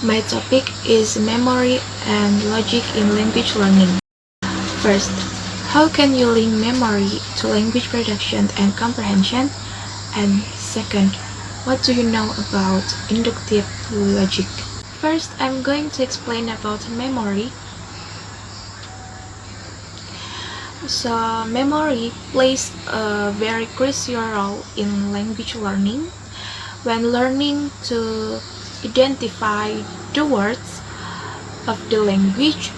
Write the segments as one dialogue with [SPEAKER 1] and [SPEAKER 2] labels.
[SPEAKER 1] My topic is memory and logic in language learning. First, how can you link memory to language production and comprehension? And second, what do you know about inductive logic? First, I'm going to explain about memory. So, memory plays a very crucial role in language learning. When learning to identify the words of the language,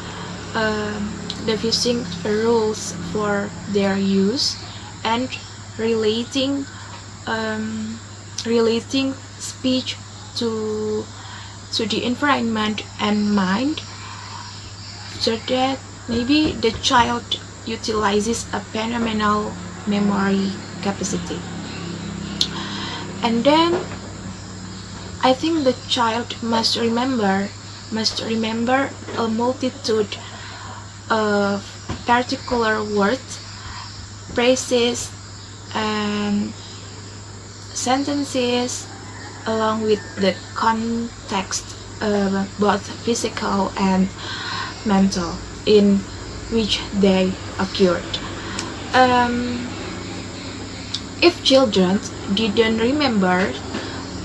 [SPEAKER 1] devising rules for their use, and relating speech to the environment and mind, so that maybe the child utilizes a phenomenal memory capacity. And then I think the child must remember a multitude of particular words, phrases, and sentences, along with the context, both physical and mental, in which they occurred. If children didn't remember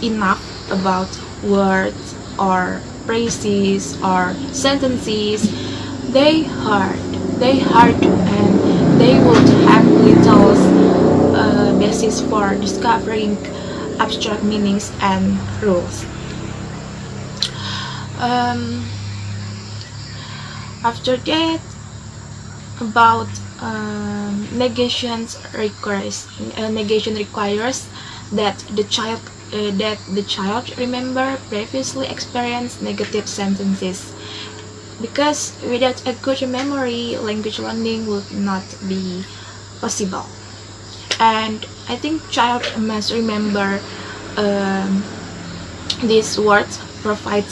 [SPEAKER 1] enough about words or phrases or sentences they heard, and they would have little basis for discovering abstract meanings and rules. After that, about negation requires that the child remember previously experienced negative sentences, because without a good memory, language learning would not be possible. And I think child must remember these words provide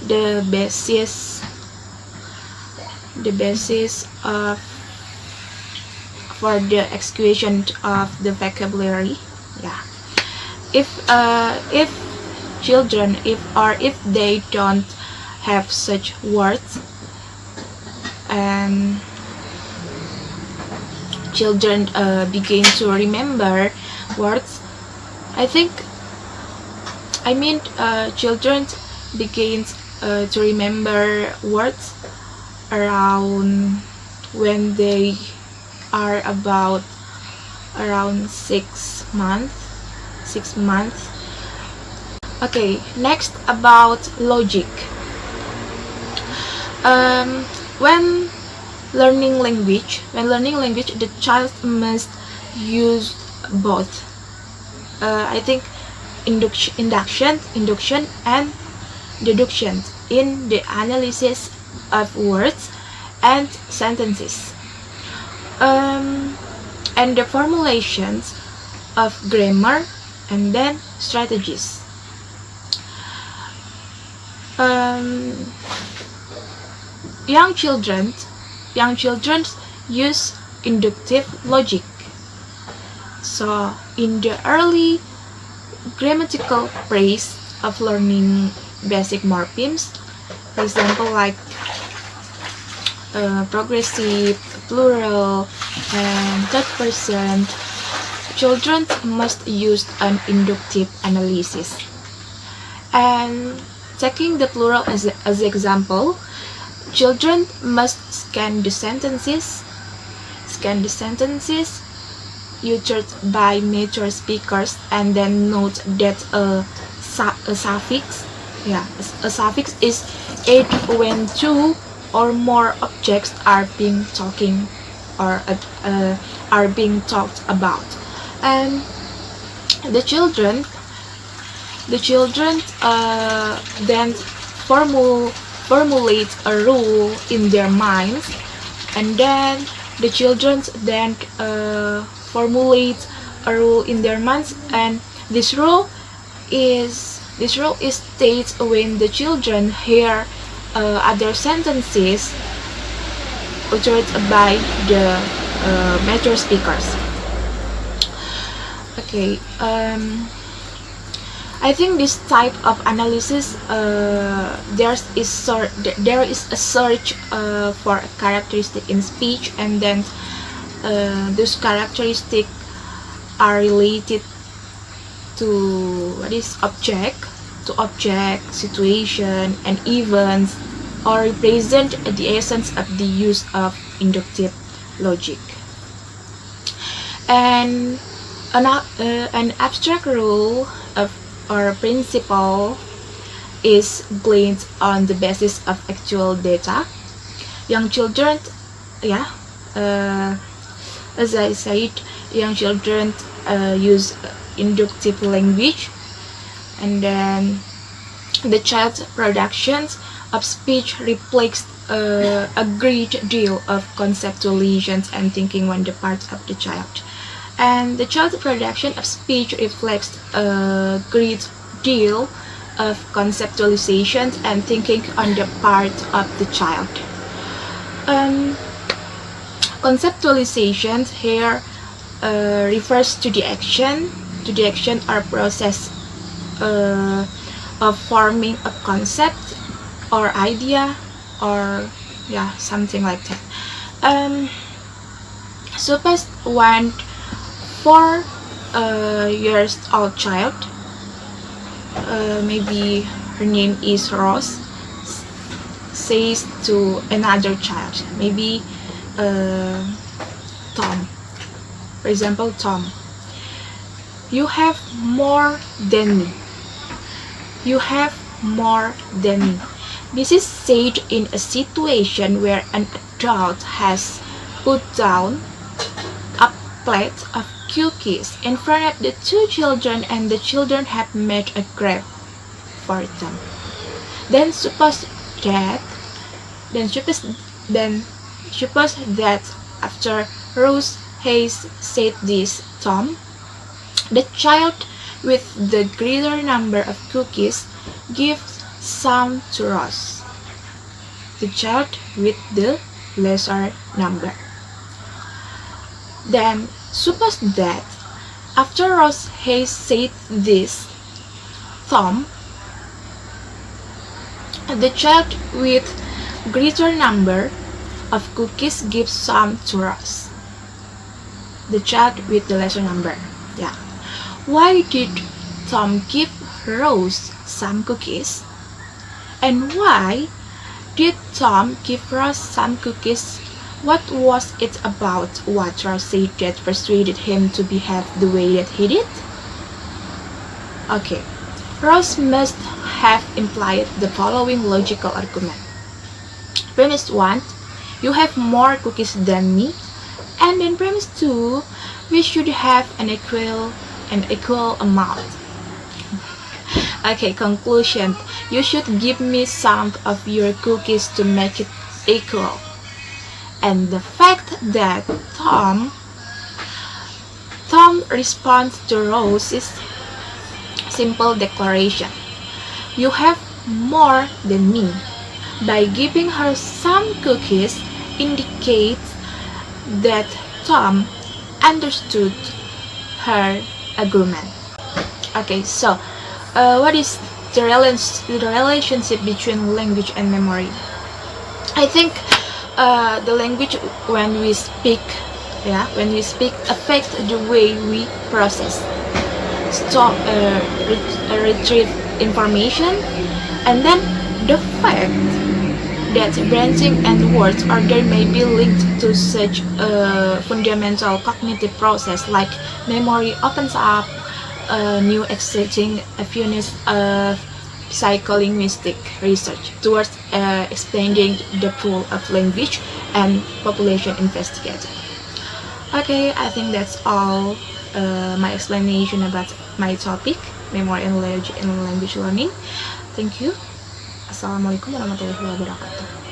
[SPEAKER 1] the basis of for the execution of the vocabulary. Yeah. If children if they don't have such words, and children begin to remember words, children begins to remember words around when they are about around 6 months. Okay, next about logic. When learning language, the child must use both. Induction and deduction in the analysis of words and sentences, and the formulations of grammar, and then strategies. Young children use inductive logic. So in the early grammatical phase of learning basic morphemes, for example, like progressive, plural, and third person, children must use an inductive analysis. And taking the plural as example, children must scan the sentences uttered by mature speakers, and then note that a suffix is added when two or more objects are being talked about. And the children then formulate a rule in their minds, and then the children then formulate a rule in their minds, and this rule is stated when the children hear other sentences uttered by the mature speakers. Okay. I think this type of analysis, there is a search for a characteristic in speech, and then those characteristics are related to object, situation, and events, or represent the essence of the use of inductive logic. And an abstract rule of or principle is gleaned on the basis of actual data. Young children, as I said, young children use inductive language, and then the child's productions of speech reflects a great deal of conceptualizations and thinking on the part of the child. And the child's production of speech reflects a great deal of conceptualizations and thinking on the part of the child. Conceptualization here refers to the action or process of forming a concept or idea, or something like that. Suppose one 4-year old child, maybe her name is Rose, says to another child, maybe Tom, for example, Tom, you have more than me. You have more than me. This is said in a situation where an adult has put down a plate of cookies in front of the two children, and the children have made a grab for them. Then suppose that after Rose has said this, Tom, the child with the greater number of cookies gives some to Rose, the child with the lesser number. Then suppose that after Rose has said this, Tom, the child with greater number of cookies gives some to Rose, the child with the lesser number. Why did Tom give Rose some cookies? And why did Tom give Rose some cookies? What was it about what Rose said that persuaded him to behave the way that he did? Okay, Rose must have implied the following logical argument. Premise 1, you have more cookies than me. And then premise 2, we should have an equal amount. Okay, conclusion, you should give me some of your cookies to make it equal. And the fact that Tom responds to Rose's simple declaration, you have more than me, by giving her some cookies indicates that Tom understood her argument. Okay, so what is the relationship between language and memory? I think the language when we speak affects the way we process, retrieve information, and then the fact that branching and words order may be linked to such a fundamental cognitive process like memory opens up new exciting avenues of psycholinguistic research towards expanding the pool of language and population investigated. Okay, I think that's all my explanation about my topic, memory and language learning. Thank you. Assalamualaikum warahmatullahi wabarakatuh.